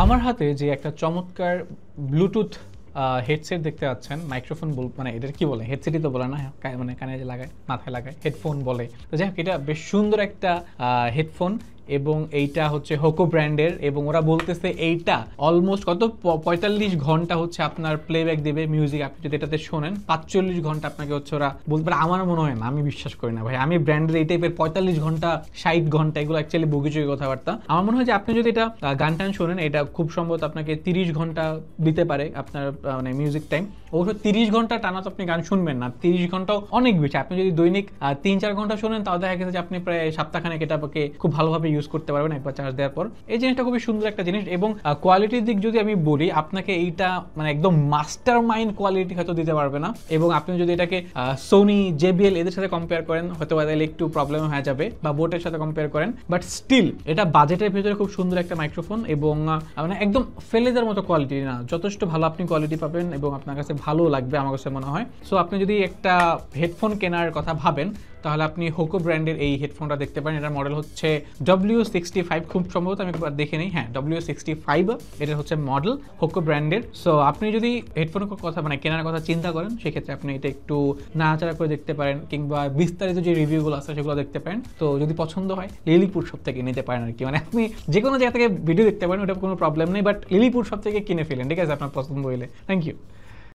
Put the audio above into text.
আমার হাতে যে একটা চমৎকার ব্লুটুথ হেডসেট দেখতে পাচ্ছেন, মাইক্রোফোন মানে এটা কি বলে, হেডসেটই তো বলে না, মানে কানে যে লাগায়, মাথায় লাগায়, হেডফোন বলে। তো যাই হোক, এটা বেশ সুন্দর একটা হেডফোন এবং এইটা হচ্ছে হোকো ব্র্যান্ডের, এবং ওরা বলতেছে এইটা অলমোস্ট কত 45 ঘন্টা হচ্ছে আপনার প্লেব্যাক দেবে মিউজিক, আপনি যদি এটাতে শোনেন 45 ঘন্টা আপনাকে হচ্ছে ওরা বলতে পারে। আমার মনে হয় না, আমি বিশ্বাস করি না ভাই, আমি ব্র্যান্ডের এই টাইপের 45 ঘন্টা 60 ঘন্টা এগুলো অ্যাকচুয়ালি বগিচুরি কথাবার্তা। আমার মনে হয় যে আপনি যদি এটা গান টান শোনেন, এটা খুব সম্ভবত আপনাকে 30 ঘন্টা দিতে পারে আপনার মানে মিউজিক টাইম। অবশ্য 30 ঘন্টা টানা তো আপনি গান শুনবেন না, 30 ঘন্টাও অনেক বেশি। আপনি যদি দৈনিক 3-4 ঘন্টা শোনেন, তাও দেখা গেছে যে আপনি প্রায় সপ্তাহখানেক এটাকে খুব ভালোভাবে ইউজ করতে পারবেন একবার চার্জ দেওয়ার পর। এই জিনিসটা খুবই সুন্দর একটা জিনিস। এবং কোয়ালিটির দিক যদি আমি বলি, আপনাকে এইটা মানে একদম মাস্টার মাইন্ড কোয়ালিটি হয়তো দিতে পারবে না, এবং আপনি যদি এটাকে সোনি, জেবিএল এদের সাথে কম্পেয়ার করেন, হয়তো তাহলে একটু প্রবলেম হয়ে যাবে, বা বোটের সাথে কম্পেয়ার করেন, বাট স্টিল এটা বাজেটের ভেতরে খুব সুন্দর একটা মাইক্রোফোন, এবং মানে একদম ফেলে দেওয়ার মতো কোয়ালিটি না, যথেষ্ট ভালো আপনি কোয়ালিটি পাবেন এবং আপনার কাছে ভালো লাগবে আমার কাছে মনে হয়। সো আপনি যদি একটা হেডফোন কেনার কথা ভাবেন, তাহলে আপনি হোকো ব্র্যান্ডের এই হেডফোনটা দেখতে পারেন। এটার মডেল হচ্ছে W65, খুব সম্ভবত, আমি একবার দেখে নিই, হ্যাঁ W65 এটা হচ্ছে মডেল হোকো ব্র্যান্ডের। সো আপনি যদি হেডফোনের কথা মানে কেনার কথা চিন্তা করেন, সেক্ষেত্রে আপনি এটা একটু নাড়াচাড়া করে দেখতে পারেন, কিংবা বিস্তারিত যে রিভিউগুলো আছে সেগুলো দেখতে পারেন। তো যদি পছন্দ হয় লিলিপুর শপ থেকে নিতে পারেন আর কি, মানে আপনি যে কোনো জায়গা থেকে ভিডিও দেখতে পারেন, ওটা কোনো প্রবলেম নেই, বাট লিলিপুর শপ থেকে কিনে ফেলেন, ঠিক আছে, আপনার পছন্দ হইলে। Thank you.